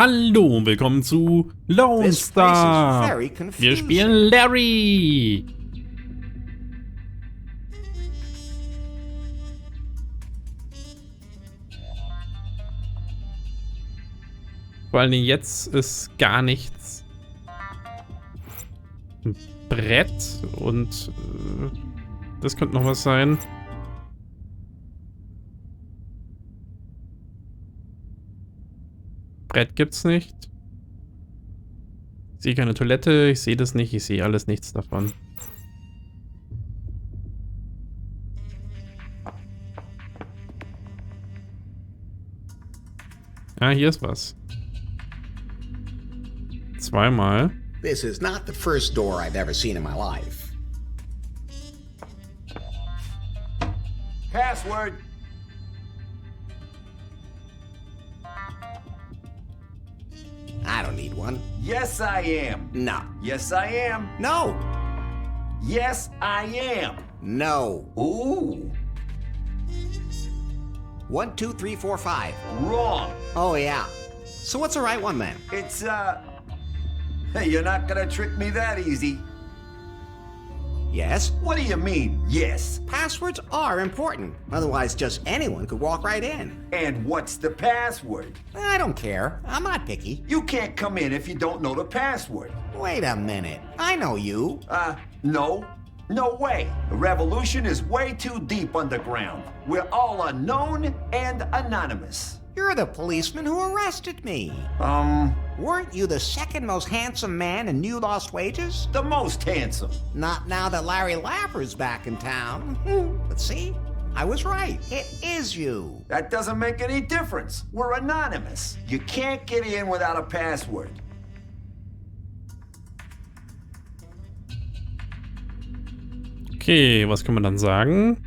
Hallo und willkommen zu Lone Star. Wir spielen Larry. Vor allen Dingen jetzt ist gar nichts. Ein Brett und das könnte noch was sein. Brett gibt's nicht. Ich sehe keine Toilette, ich sehe das nicht, ich sehe alles nichts davon. Ah, hier ist was. Zweimal. This is not the first door I've ever seen in my life. Password. I don't need one. Yes, I am. No. Yes, I am. No. Yes, I am. No. Ooh. 1, 2, 3, 4, 5. Wrong. Oh, yeah. So what's the right one then? It's, hey, you're not gonna trick me that easy. Yes? What do you mean, yes? Passwords are important. Otherwise, just anyone could walk right in. And what's the password? I don't care. I'm not picky. You can't come in if you don't know the password. Wait a minute. I know you. No. No way. The revolution is way too deep underground. We're all unknown and anonymous. You're the policeman who arrested me. Weren't you the second most handsome man in New Lost Wages? The most handsome. Not now that Larry Lapper's back in town. But see, I was right. It is you. That doesn't make any difference. We're anonymous. You can't get in without a password. Okay, was kann man dann sagen?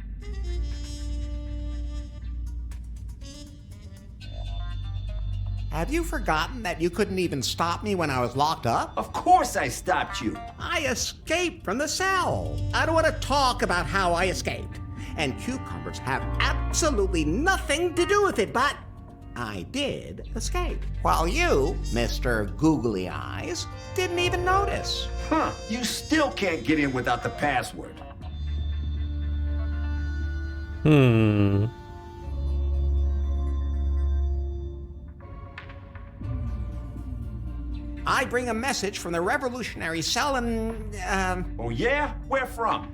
Have you forgotten that you couldn't even stop me when I was locked up? Of course I stopped you. I escaped from the cell. I don't want to talk about how I escaped. And cucumbers have absolutely nothing to do with it, but I did escape. While you, Mr. Googly Eyes, didn't even notice. Huh, you still can't get in without the password. I bring a message from the revolutionary cell in, Oh yeah? Where from?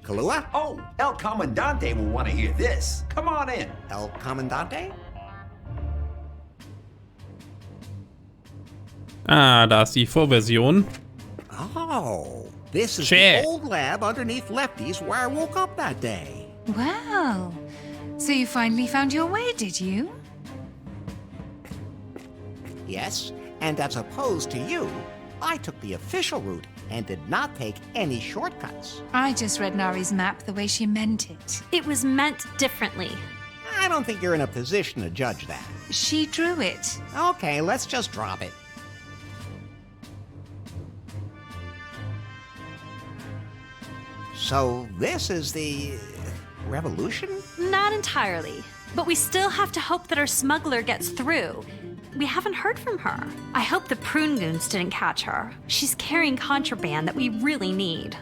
Kalau'a? Oh, El Comandante will want to hear this. Come on in. El Comandante? Ah, da ist die Vorversion. Oh, this is Shit. the old lab underneath Lefty's where I woke up that day. Well, so you finally found your way, did you? Yes, and as opposed to you, I took the official route and did not take any shortcuts. I just read Nari's map the way she meant it. It was meant differently. I don't think you're in a position to judge that. She drew it. Okay, let's just drop it. So this is the revolution? Not entirely. But we still have to hope that our smuggler gets through. We haven't heard from her. I hope the prune goons didn't catch her. She's carrying contraband that we really need.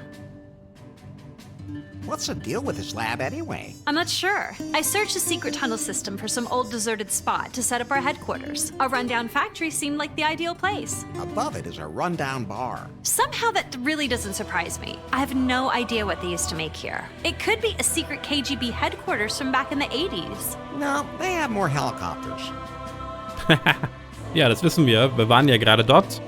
What's the deal with this lab anyway? I'm not sure. I searched the secret tunnel system for some old deserted spot to set up our headquarters. A rundown factory seemed like the ideal place. Above it is a rundown bar. Somehow that really doesn't surprise me. I have no idea what they used to make here. It could be a secret KGB headquarters from back in the 80s. No, they have more helicopters. Ja, das wissen wir. Wir waren ja gerade dort.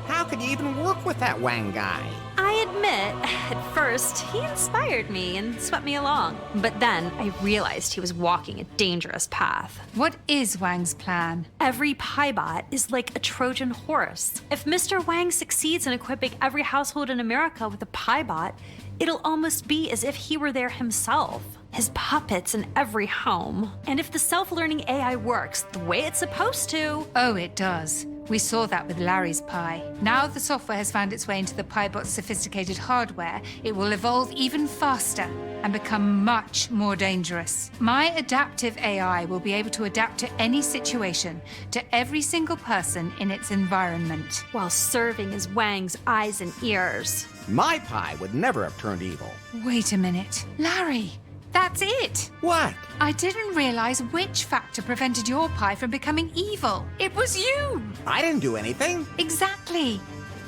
How could you even work with that Wang guy? I admit, at first, he inspired me and swept me along. But then I realized he was walking a dangerous path. What is Wang's plan? Every Piebot is like a Trojan horse. If Mr. Wang succeeds in equipping every household in America with a Piebot, it'll almost be as if he were there himself. His puppets in every home. And if the self-learning AI works the way it's supposed to... Oh, it does. We saw that with Larry's pie. Now the software has found its way into the piebot's sophisticated hardware, it will evolve even faster and become much more dangerous. My adaptive AI will be able to adapt to any situation, to every single person in its environment. While serving as Wang's eyes and ears. My pie would never have turned evil. Wait a minute. Larry, that's it. What? I didn't realize which factor prevented your pie from becoming evil. It was you. I didn't do anything. Exactly.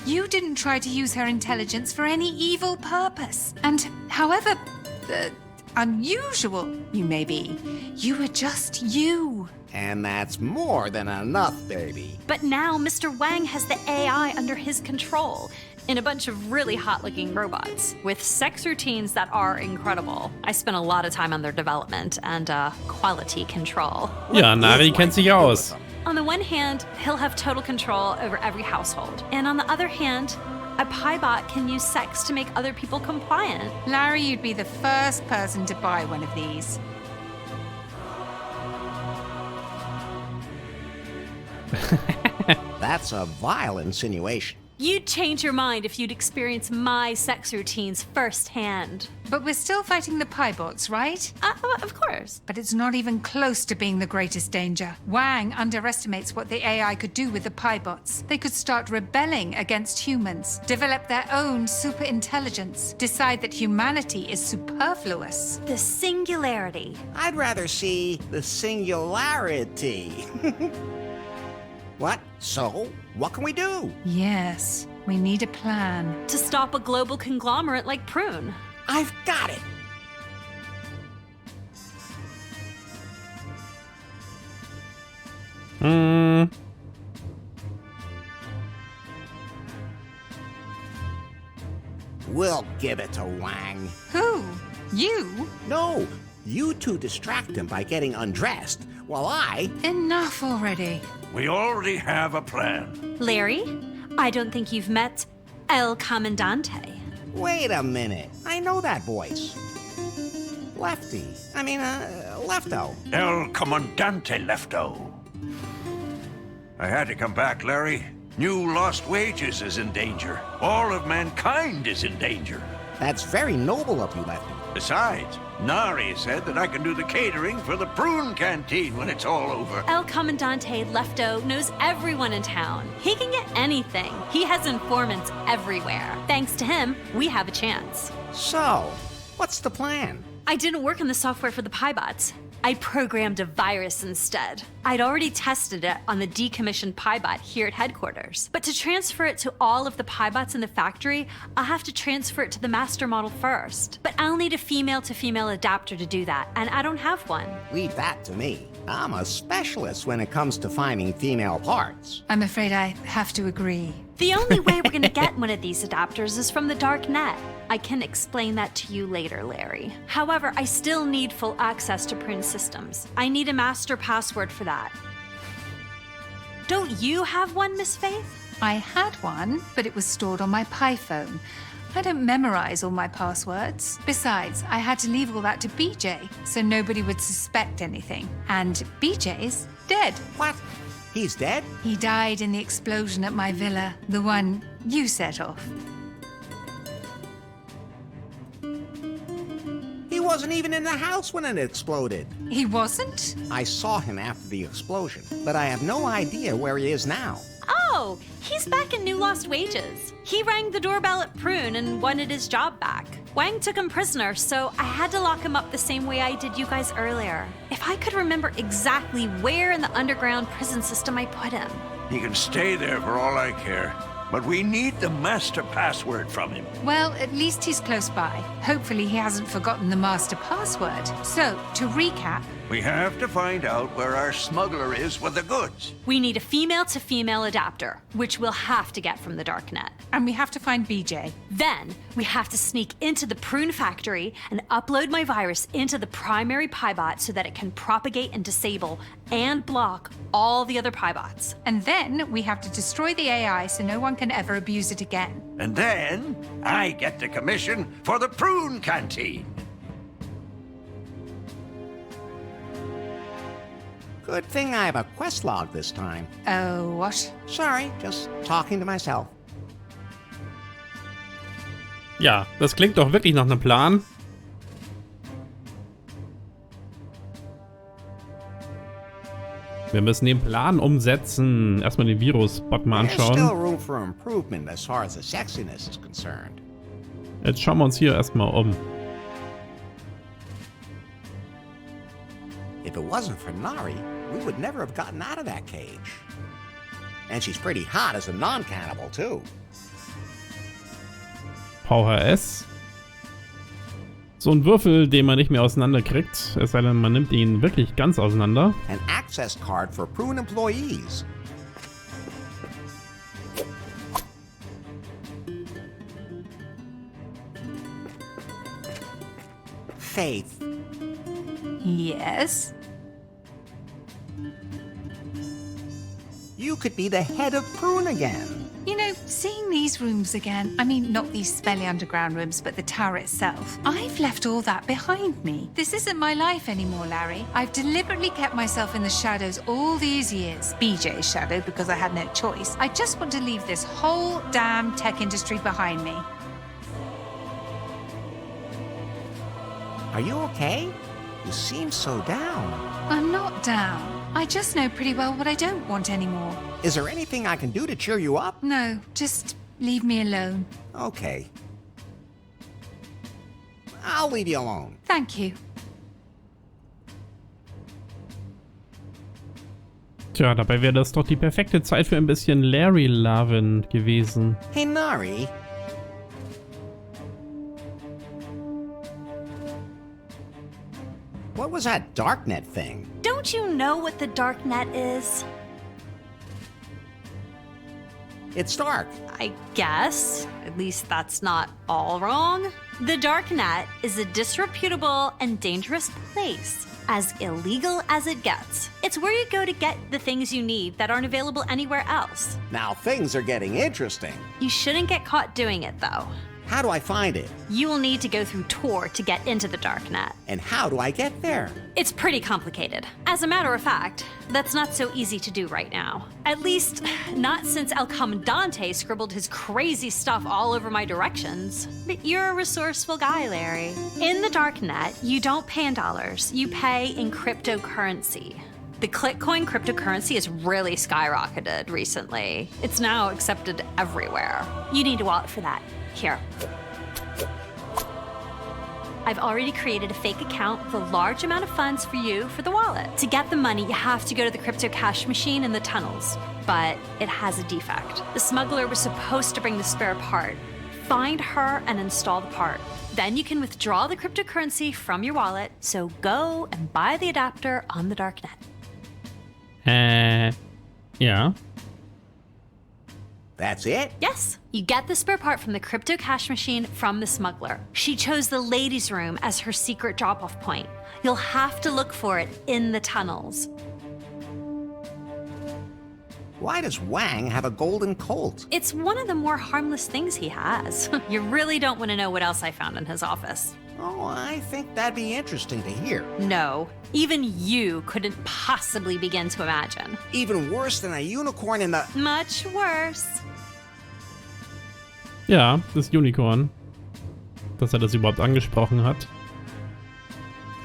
You didn't try to use her intelligence for any evil purpose. And however unusual you may be, you were just you. And that's more than enough, baby. But now Mr. Wang has the AI under his control in a bunch of really hot-looking robots with sex routines that are incredible. I spent a lot of time on their development and quality control. Ja, Nari kennt sich aus. On the one hand, he'll have total control over every household. And on the other hand, a piebot can use sex to make other people compliant. Larry, you'd be the first person to buy one of these. That's a vile insinuation. You'd change your mind if you'd experience my sex routines firsthand. But we're still fighting the piebots, right? Of course. But it's not even close to being the greatest danger. Wang underestimates what the AI could do with the piebots. They could start rebelling against humans, develop their own super intelligence, decide that humanity is superfluous. The singularity. I'd rather see the singularity. What? So, what can we do? Yes, we need a plan. To stop a global conglomerate like Prune. I've got it. We'll give it to Wang. Who? You? No, you two distract him by getting undressed, while I... Enough already. We already have a plan. Larry, I don't think you've met El Comandante. Wait a minute. I know that voice. Lefto. El Comandante Lefto. I had to come back, Larry. New lost wages is in danger. All of mankind is in danger. That's very noble of you, Lefty. Besides, Nari said that I can do the catering for the prune canteen when it's all over. El Comandante Lefto knows everyone in town. He can get anything. He has informants everywhere. Thanks to him, we have a chance. So, what's the plan? I didn't work on the software for the piebots. I programmed a virus instead. I'd already tested it on the decommissioned piebot here at headquarters. But to transfer it to all of the piebots in the factory, I'll have to transfer it to the master model first. But I'll need a female-to-female adapter to do that, and I don't have one. Leave that to me. I'm a specialist when it comes to finding female parts. I'm afraid I have to agree. The only way we're gonna get one of these adapters is from the dark net. I can explain that to you later, Larry. However, I still need full access to Prune systems. I need a master password for that. Don't you have one, Miss Faith? I had one, but it was stored on my Pi phone. I don't memorize all my passwords. Besides, I had to leave all that to BJ, so nobody would suspect anything. And BJ's dead. What? He's dead? He died in the explosion at my villa, the one you set off. He wasn't even in the house when it exploded. He wasn't? I saw him after the explosion, but I have no idea where he is now. Oh, he's back in New Lost Wages. He rang the doorbell at Prune and wanted his job back. Wang took him prisoner, so I had to lock him up the same way I did you guys earlier. If I could remember exactly where in the underground prison system I put him. He can stay there for all I care. But we need the master password from him. Well, at least he's close by. Hopefully he hasn't forgotten the master password. So, to recap... We have to find out where our smuggler is with the goods. We need a female-to-female adapter, which we'll have to get from the darknet. And we have to find BJ. Then, we have to sneak into the Prune factory and upload my virus into the primary piebot so that it can propagate and disable and block all the other piebots. And then we have to destroy the AI so no one can ever abuse it again. And then I get the commission for the prune canteen. Good thing I have a quest log this time. Oh, what? Sorry, just talking to myself. Ja, das klingt doch wirklich nach einem Plan. Wir müssen den Plan umsetzen. Erstmal den Virus-Bot mal There's still anschauen. room for improvement as far as the sexiness is concerned. Jetzt schauen wir uns hier erstmal um. If it wasn't for Nari, we would never have gotten out of that cage. And she's pretty hot as a non-cannibal, too. VHS. So ein Würfel, den man nicht mehr auseinanderkriegt. Es sei denn, man nimmt ihn wirklich ganz auseinander. An access card for prune employees. Faith, Yes? you could be the head of Prune again. You know, seeing these rooms again, I mean, not these smelly underground rooms, but the tower itself, I've left all that behind me. This isn't my life anymore, Larry. I've deliberately kept myself in the shadows all these years. BJ's shadow, because I had no choice. I just want to leave this whole damn tech industry behind me. Are you okay? You seem so down. I'm not down. I just know pretty well what I don't want anymore. Is there anything I can do to cheer you up? No, just leave me alone. Okay. I'll leave you alone. Thank you. Tja, dabei wäre das doch die perfekte Zeit für ein bisschen Larry-Loven gewesen. Hey, Nari. What was that darknet thing? Don't you know what the dark net is? It's dark. I guess. At least that's not all wrong. The dark net is a disreputable and dangerous place. As illegal as it gets. It's where you go to get the things you need that aren't available anywhere else. Now things are getting interesting. You shouldn't get caught doing it, though. How do I find it? You will need to go through Tor to get into the dark net. And how do I get there? It's pretty complicated. As a matter of fact, that's not so easy to do right now. At least, not since El Comandante scribbled his crazy stuff all over my directions. But you're a resourceful guy, Larry. In the dark net, you don't pay in dollars, you pay in cryptocurrency. The Clickcoin cryptocurrency has really skyrocketed recently. It's now accepted everywhere. You need a wallet for that. Here. I've already created a fake account with a large amount of funds for you for the wallet. To get the money, you have to go to the crypto cash machine in the tunnels, but it has a defect. The smuggler was supposed to bring the spare part. Find her and install the part. Then you can withdraw the cryptocurrency from your wallet, so go and buy the adapter on the darknet. Ja. That's it? Yes, you get the spare part from the crypto cash machine from the smuggler. She chose the ladies' room as her secret drop-off point. You'll have to look for it in the tunnels. Why does Wang have a golden colt? It's one of the more harmless things he has. You really don't want to know what else I found in his office. Oh, I think that'd be interesting to hear. No, even you couldn't possibly begin to imagine. Even worse than a unicorn in the... Much worse. Ja, das Unicorn. Dass er das überhaupt angesprochen hat.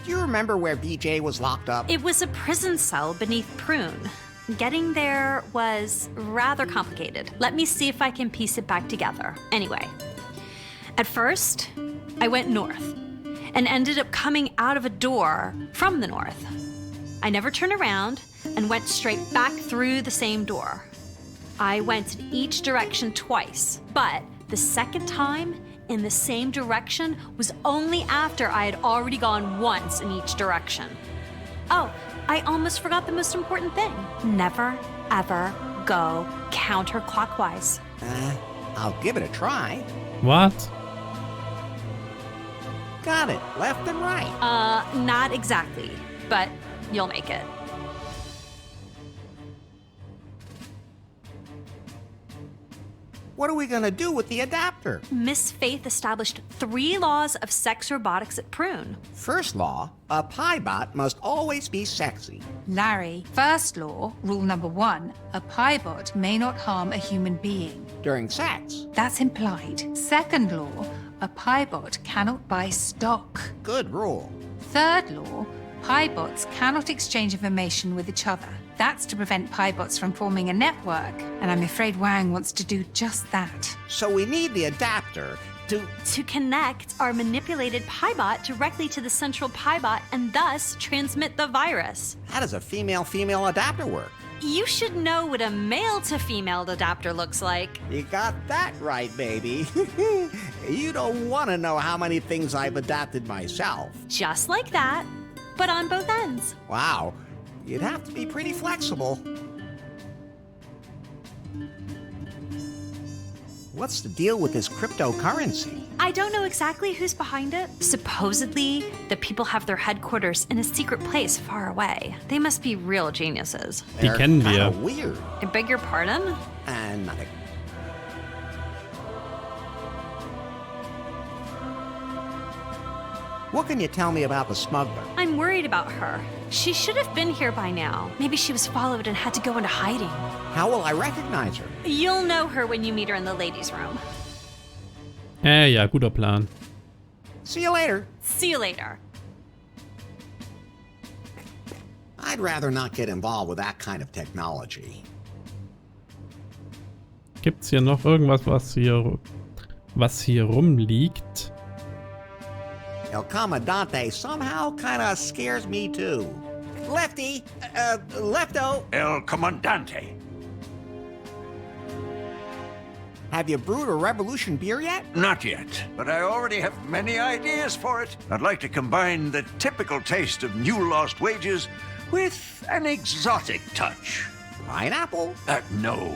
Do you remember where BJ was locked up? It was a prison cell beneath Prune. Getting there was rather complicated. Let me see if I can piece it back together. Anyway, at first, I went north and ended up coming out of a door from the north. I never turned around and went straight back through the same door. I went in each direction twice, but the second time in the same direction was only after I had already gone once in each direction. Oh, I almost forgot the most important thing. Never, ever go counterclockwise. I'll give it a try. What? Got it. Left and right. Not exactly, but you'll make it. what are we gonna do with the adapter? Miss Faith established 3 laws of sex robotics at Prune. First law, a piebot must always be sexy. Larry, first law, rule number 1, a piebot may not harm a human being. During sex. That's implied. Second law, a piebot cannot buy stock. Good rule. Third law, piebots cannot exchange information with each other. That's to prevent piebots from forming a network, and I'm afraid Wang wants to do just that. So we need the adapter to connect our manipulated piebot directly to the central piebot and thus transmit the virus. How does a female-female adapter work? You should know what a male-to-female adapter looks like. You got that right, baby. You don't want to know how many things I've adapted myself. Just like that, but on both ends. Wow, you'd have to be pretty flexible. What's the deal with this cryptocurrency? I don't know exactly who's behind it. Supposedly, the people have their headquarters in a secret place far away. They must be real geniuses. Die kennen wir. Kinda weird. I beg your pardon? And nothing. What can you tell me about the smuggler? I'm worried about her. She should have been here by now. Maybe she was followed and had to go into hiding. How will I recognize her? You'll know her when you meet her in the ladies' room. Ja, guter Plan. See you later. See you later. I'd rather not get involved with that kind of technology. Gibt's hier noch irgendwas, was hier rumliegt? El Comandante somehow kinda scares me too. Lefty, Lefto, El Comandante. have you brewed a revolution beer yet? Not yet, but I already have many ideas for it. I'd like to combine the typical taste of new lost wages with an exotic touch. Pineapple? No.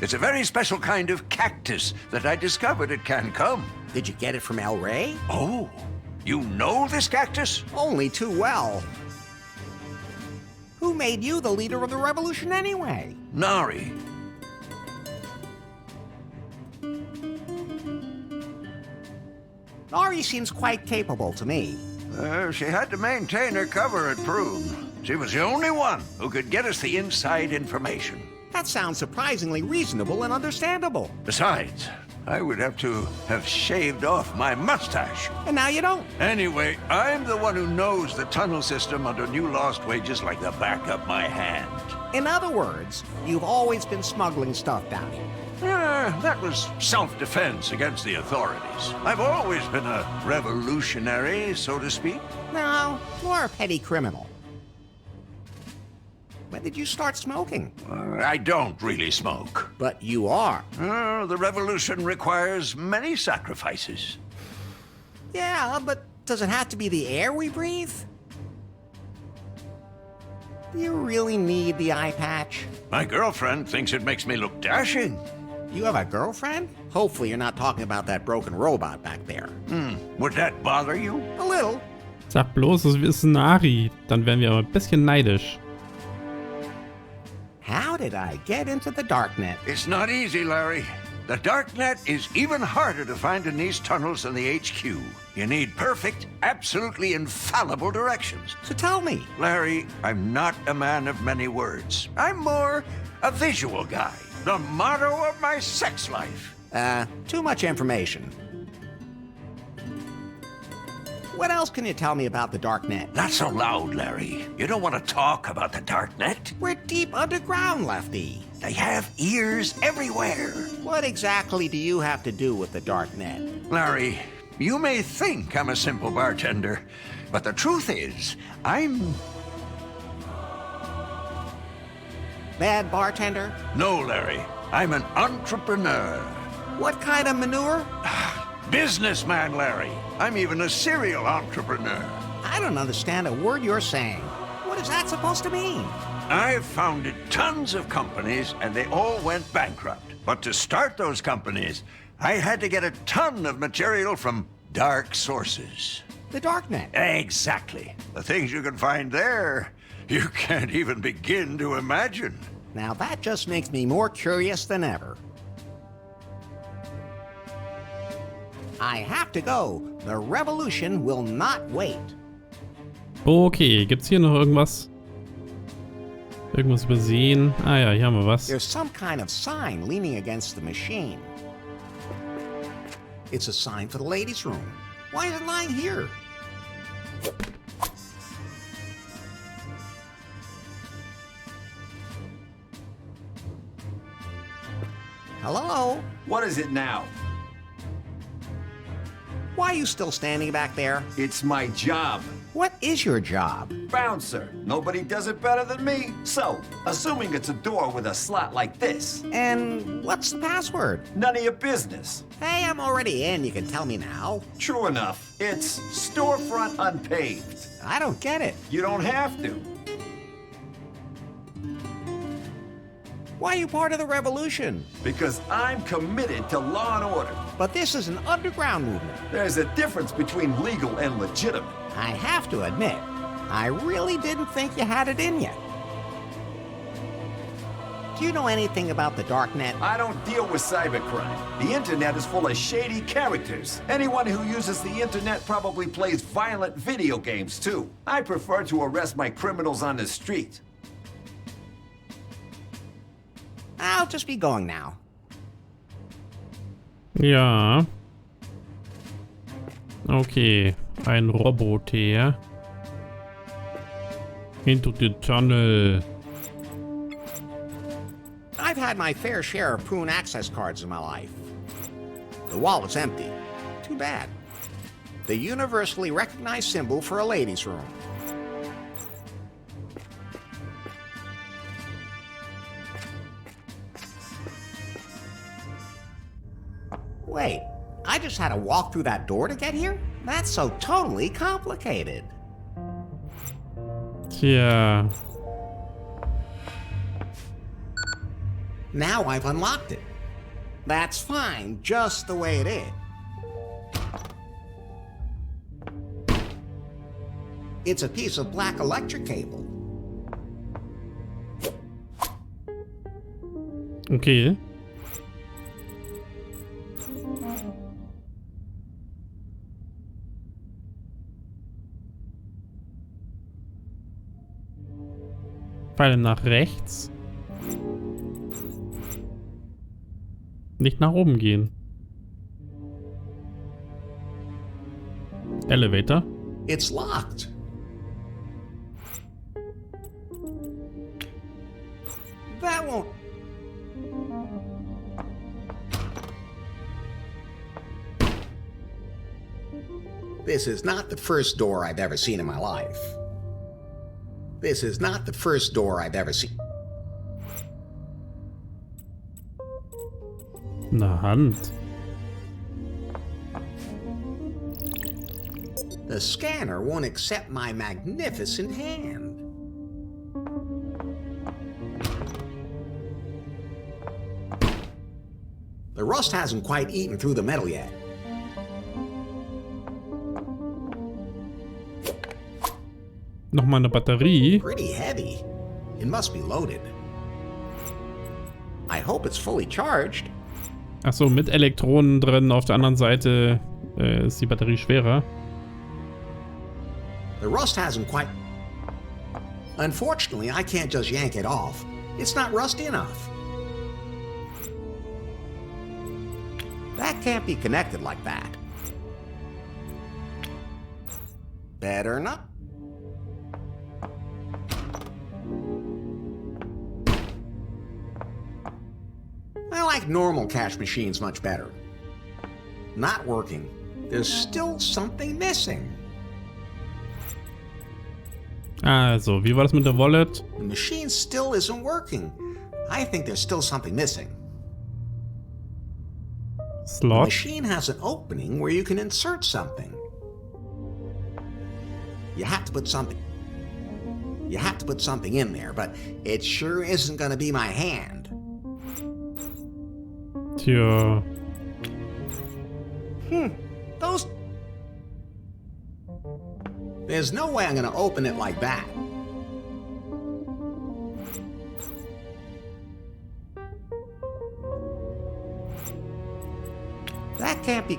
It's a very special kind of cactus that I discovered at Cancum. Did you get it from El Rey? Oh, you know this cactus? Only too well. Who made you the leader of the revolution anyway? Nari. Nari seems quite capable to me. She had to maintain her cover at Prune. She was the only one who could get us the inside information. That sounds surprisingly reasonable and understandable. Besides, I would have to have shaved off my mustache. And now you don't. Anyway, I'm the one who knows the tunnel system under new lost wages like the back of my hand. In other words, you've always been smuggling stuff down here. That was self-defense against the authorities. I've always been a revolutionary, so to speak. No, you're a petty criminal. When did you start smoking? I don't really smoke. But you are. The revolution requires many sacrifices. Yeah, but does it have to be the air we breathe? Do you really need the eye patch? My girlfriend thinks it makes me look dashing. You have a girlfriend? Hopefully you're not talking about that broken robot back there. Would that bother you? A little. Sag bloß, es ist Nari. Dann wären wir aber ein bisschen neidisch. How did I get into the darknet? It's not easy, Larry. The darknet is even harder to find in these tunnels than the HQ. You need perfect, absolutely infallible directions. So tell me. Larry, I'm not a man of many words. I'm more a visual guy. The motto of my sex life. Too much information. What else can you tell me about the darknet? Not so loud, Larry. You don't want to talk about the darknet. We're deep underground, Lefty. They have ears everywhere. What exactly do you have to do with the darknet? Larry, you may think I'm a simple bartender, but the truth is, I'm... Bad bartender? No, Larry. I'm an entrepreneur. What kind of manure? Businessman, Larry. I'm even a serial entrepreneur. I don't understand a word you're saying. What is that supposed to mean? I've founded tons of companies, and they all went bankrupt. But to start those companies, I had to get a ton of material from dark sources. The darknet. Exactly. The things you can find there, you can't even begin to imagine. Now that just makes me more curious than ever. I have to go. The revolution will not wait. Okay, gibt's hier noch irgendwas? Irgendwas übersehen? Ah ja, hier haben wir was. There's some kind of sign leaning against the machine. It's a sign for the ladies' room. Why is it lying here? Hello? What is it now? Why are you still standing back there? It's my job. What is your job? Bouncer. Nobody does it better than me. So, assuming it's a door with a slot like this. And what's the password? None of your business. Hey, I'm already in. You can tell me now. True enough. It's storefront unpaved. I don't get it. You don't have to. Why are you part of the revolution? Because I'm committed to law and order. But this is an underground movement. There's a difference between legal and legitimate. I have to admit, I really didn't think you had it in you. Do you know anything about the darknet? I don't deal with cybercrime. The internet is full of shady characters. Anyone who uses the internet probably plays violent video games too. I prefer to arrest my criminals on the street. I'll just be going now. Ja. Okay, ein Roboter. Into the tunnel. I've had my fair share of Poon access cards in my life. The wallet's empty. Too bad. The universally recognized symbol for a ladies' room. Wait, I just had to walk through that door to get here? That's so totally complicated. Tja. Now I've unlocked it. That's fine, just the way it is. It's a piece of black electric cable. Okay. Pfeile nach rechts. Nicht nach oben gehen. Elevator. It's locked. That won't... This is not the first door I've ever seen in my life. This is not the first door I've ever seen. Eine Hand. The scanner won't accept my magnificent hand. The rust hasn't quite eaten through the metal yet. Nochmal eine Batterie. Pretty heavy. It must be loaded. I hope it's fully charged. Achso, mit Elektronen drin. Auf der anderen Seite ist die Batterie schwerer. The rust hasn't quite... Unfortunately, I can't just yank it off. It's not rusty enough. That can't be connected like that. Better not. I like normal cash machines much better. Not working. There's still something missing. Also, wie war das mit der Wallet? The machine still isn't working. I think there's still something missing. The Slot. machine has an opening where you can insert something. You have to put something in there, but it sure isn't gonna be my hand. Tja. Those... There's no way I'm gonna open it like that. That can't be...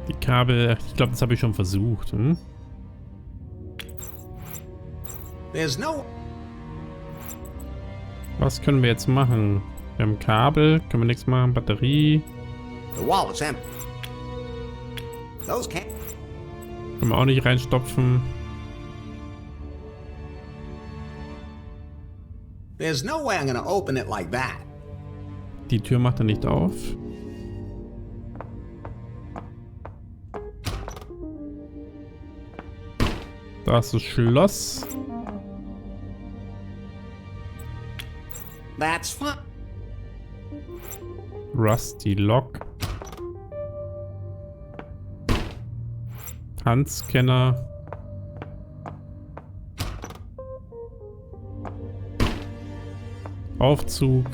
Die Kabel, ich glaube, das habe ich schon versucht. Hm? There's no... Was können wir jetzt machen? Wir haben Kabel, können wir nichts machen. Batterie. The wall is empty. Those can't... Können wir auch nicht reinstopfen. There's no way I'm gonna open it like that. Die Tür macht er nicht auf. Da ist das Schloss. That's fine. Rusty Lock. Handscanner. Aufzug.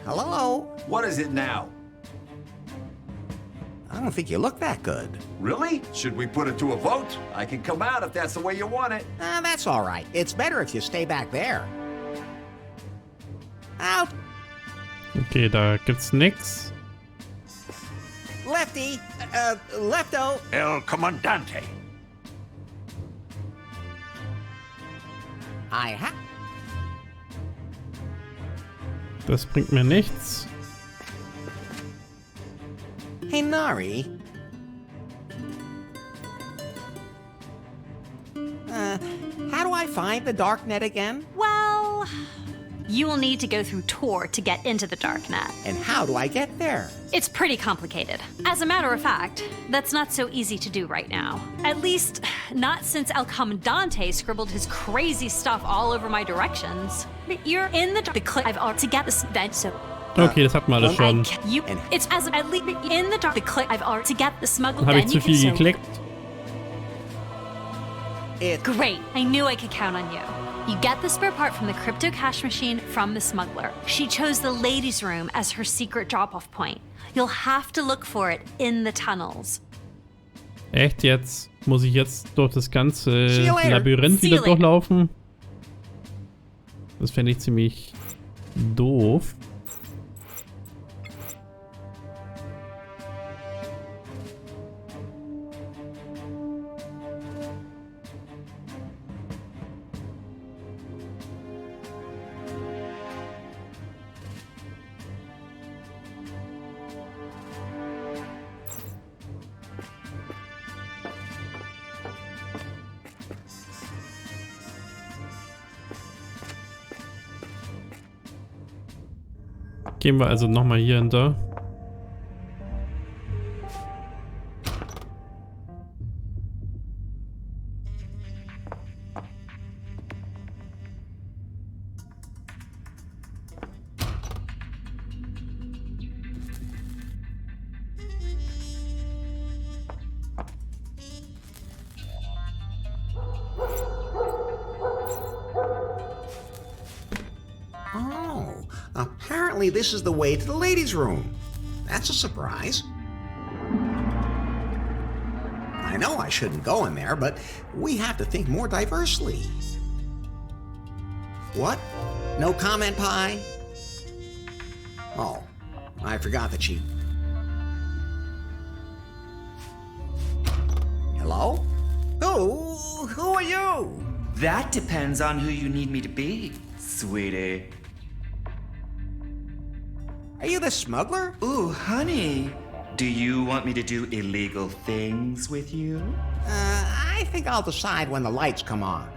Hello? What is it now? I don't think you look that good. Really? Should we put it to a vote? I can come out if that's the way you want it. That's all right. It's better if you stay back there. Out. Okay, da gibt's nix. Lefty. Lefto. El Comandante. I have... Das bringt mir nichts. Hey, Nari. How do I find the darknet again? Well, you will need to go through Tor to get into the darknet. And how do I get there? It's pretty complicated. As a matter of fact, that's not so easy to do right now. At least, not since El Comandante scribbled his crazy stuff all over my directions. You're in the click I've already to get this event, so... Okay, das hatten wir alles schon. It's as at least in the dark. The click I've already to get the smuggled. Habe ich zu viel geklickt? Great, I knew I could count on you. You get the spare part from the crypto cash machine from the smuggler. She chose the ladies' room as her secret drop-off point. You'll have to look for it in the tunnels. Echt jetzt? Muss ich jetzt durch das ganze See you later. Labyrinth See wieder you later. durchlaufen? Das fände ich ziemlich doof. Gehen wir also nochmal hier hinter. Apparently this is the way to the ladies' room. That's a surprise. I know I shouldn't go in there, but we have to think more diversely. What? No comment, Pie? Oh, I forgot that she... Hello? Who are you? That depends on who you need me to be, sweetie. Are you the smuggler? Ooh, honey. Do you want me to do illegal things with you? I think I'll decide when the lights come on.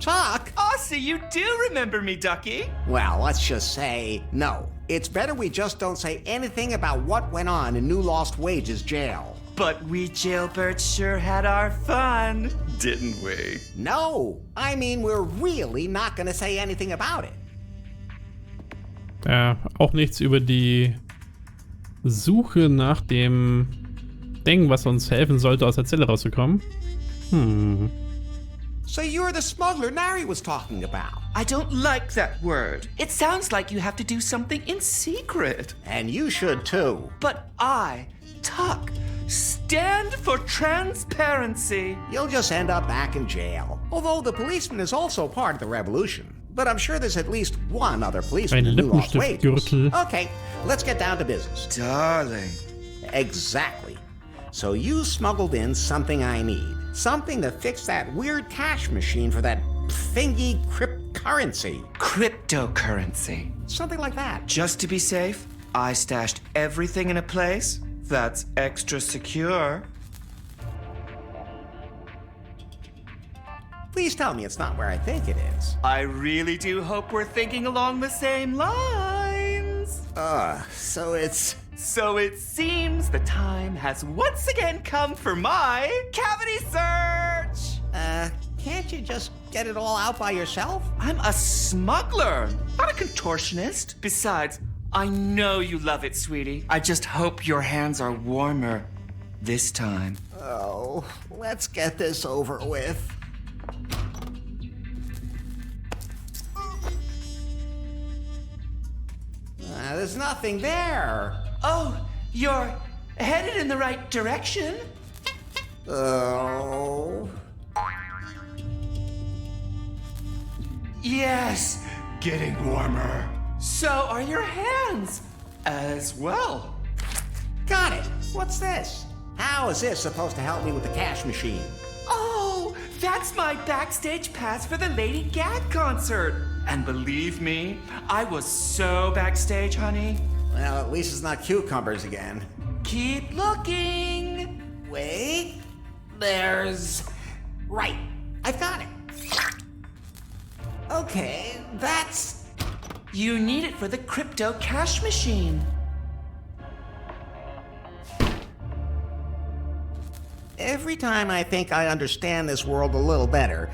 Chuck? Oh, so you do remember me, Ducky. Well, let's just say no. It's better we just don't say anything about what went on in New Lost Wages jail. But we jailbirds sure had our fun, didn't we? No, I mean we're really not gonna say anything about it. Auch nichts über die Suche nach dem Ding, was uns helfen sollte, aus der Zelle rauszukommen. So you're the smuggler Nari was talking about. I don't like that word. It sounds like you have to do something in secret. And you should too. But I, Tuck, stand for transparency. You'll just end up back in jail. Although the policeman is also part of the revolution. But I'm sure there's at least one other policeman Ein who lost wages. Lippenstiftgürtel. Okay, let's get down to business. Darling. Exactly. So you smuggled in something I need. Something to fix that weird cash machine for that thingy cryptocurrency. Cryptocurrency. Something like that. Just to be safe, I stashed everything in a place that's extra secure. Please tell me it's not where I think it is. I really do hope we're thinking along the same lines. So it seems the time has once again come for my cavity search! Can't you just get it all out by yourself? I'm a smuggler, not a contortionist. Besides, I know you love it, sweetie. I just hope your hands are warmer this time. Oh, let's get this over with. There's nothing there. Oh, you're headed in the right direction. Oh. Yes, getting warmer. So are your hands as well. Got it. What's this? How is this supposed to help me with the cash machine? Oh, that's my backstage pass for the Lady Gag concert. And believe me, I was so backstage, honey. Well, at least it's not cucumbers again. Keep looking. Wait. There's... Right. I've got it. Okay, that's... You need it for the crypto cash machine. Every time I think I understand this world a little better,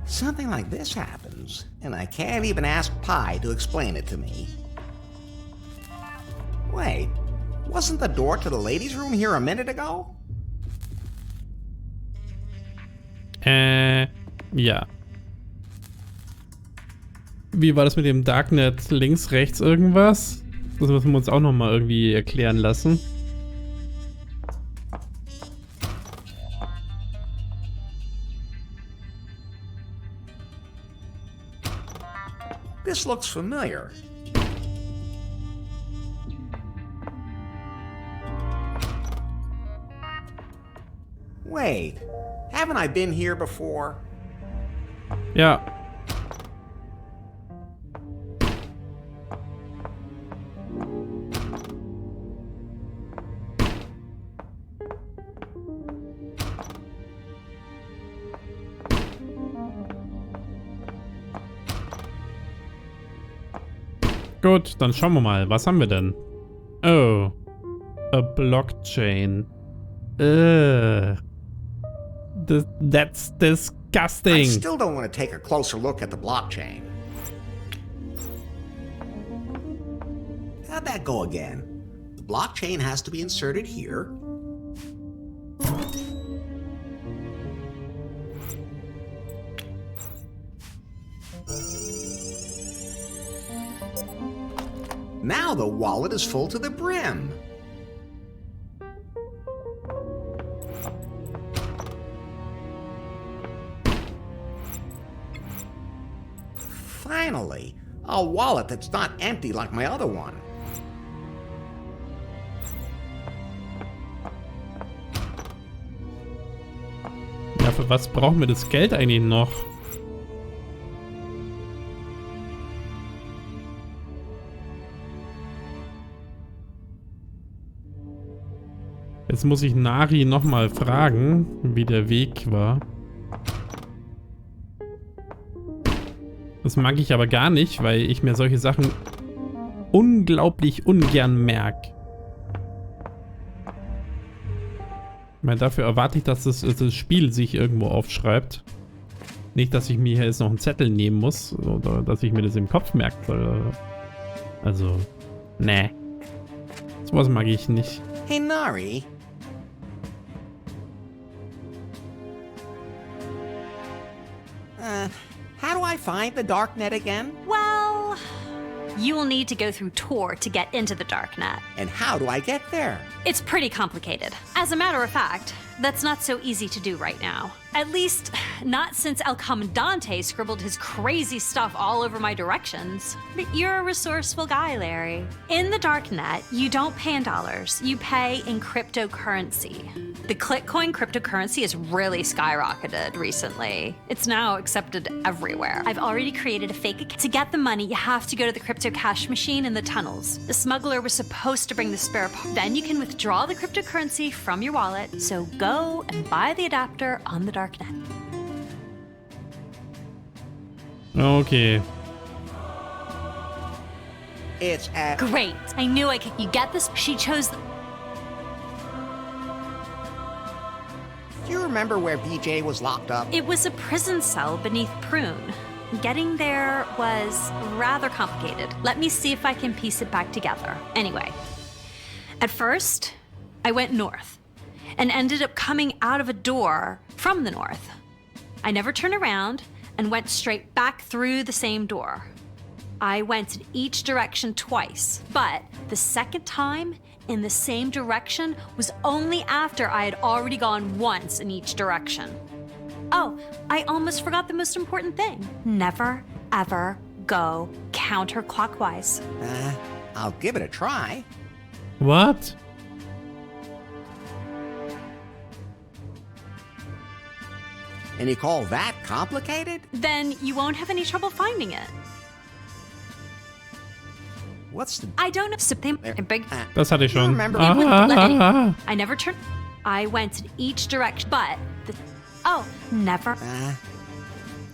something like this happens, and I can't even ask Pi to explain it to me. Wait, wasn't the door to the ladies' room here a minute ago? Ja. Wie war das mit dem Darknet? Links, rechts, irgendwas? Das müssen wir uns auch nochmal irgendwie erklären lassen. This looks familiar. Wait, haven't I been here before? Ja. Gut, dann schauen wir mal. Was haben wir denn? Oh. A blockchain. That's disgusting. I still don't want to take a closer look at the blockchain. How'd that go again? The blockchain has to be inserted here. Now the wallet is full to the brim. Finally, a wallet that's not empty like my other one. Ja, für was brauchen wir das Geld eigentlich noch? Jetzt muss ich Nari nochmal fragen, wie der Weg war. Das mag ich aber gar nicht, weil ich mir solche Sachen unglaublich ungern merke. Ich meine, dafür erwarte ich, dass das Spiel sich irgendwo aufschreibt. Nicht, dass ich mir hier jetzt noch einen Zettel nehmen muss oder dass ich mir das im Kopf merken soll. Also, nee. Sowas mag ich nicht. Hey, Nari. How do I find the darknet again? Well, you will need to go through Tor to get into the darknet. And how do I get there? It's pretty complicated. As a matter of fact, that's not so easy to do right now. At least, not since El Comandante scribbled his crazy stuff all over my directions. But you're a resourceful guy, Larry. In the darknet, you don't pay in dollars, you pay in cryptocurrency. The Clickcoin cryptocurrency has really skyrocketed recently. It's now accepted everywhere. I've already created a fake account. To get the money, you have to go to the crypto cash machine in the tunnels. The smuggler was supposed to bring the spare part. Then you can withdraw the cryptocurrency from your wallet, so go and buy the adapter on the darknet. Okay. It's at... Great. I knew I could. You get this? She chose the... Do you remember where BJ was locked up? It was a prison cell beneath Prune. Getting there was rather complicated. Let me see if I can piece it back together. Anyway, at first, I went north and ended up coming out of a door from the north. I never turned around and went straight back through the same door. I went in each direction twice, but the second time in the same direction was only after I had already gone once in each direction. Oh, I almost forgot the most important thing. Never, ever go counterclockwise. I'll give it a try. What? And you call that complicated? Then you won't have any trouble finding it. What's the... I don't know something big. Das hatte ich You schon. remember... I never turned. I went in each direction, but never.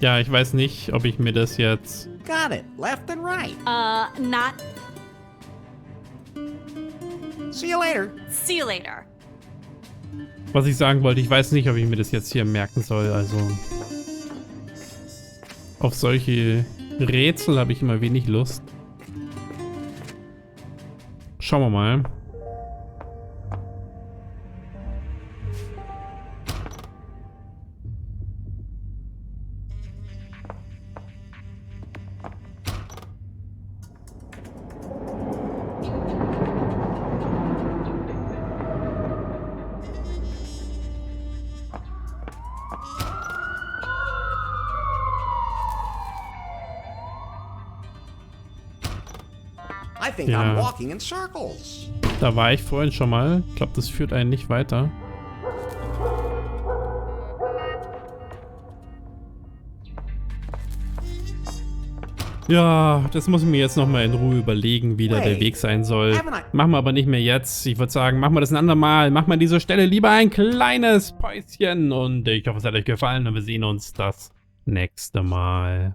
Ja, ich weiß nicht, ob ich mir das jetzt... Got it. Left and right. Not. See you later. See you later. Was ich sagen wollte, ich weiß nicht, ob ich mir das jetzt hier merken soll. Also auf solche Rätsel habe ich immer wenig Lust. Schauen wir mal. I think I'm walking in circles. Da war ich vorhin schon mal. Ich glaube, das führt einen nicht weiter. Ja, das muss ich mir jetzt nochmal in Ruhe überlegen, wie da der Weg sein soll. Machen wir aber nicht mehr jetzt. Ich würde sagen, machen wir das ein andermal. Machen wir an dieser Stelle lieber ein kleines Päuschen. Und ich hoffe, es hat euch gefallen und wir sehen uns das nächste Mal.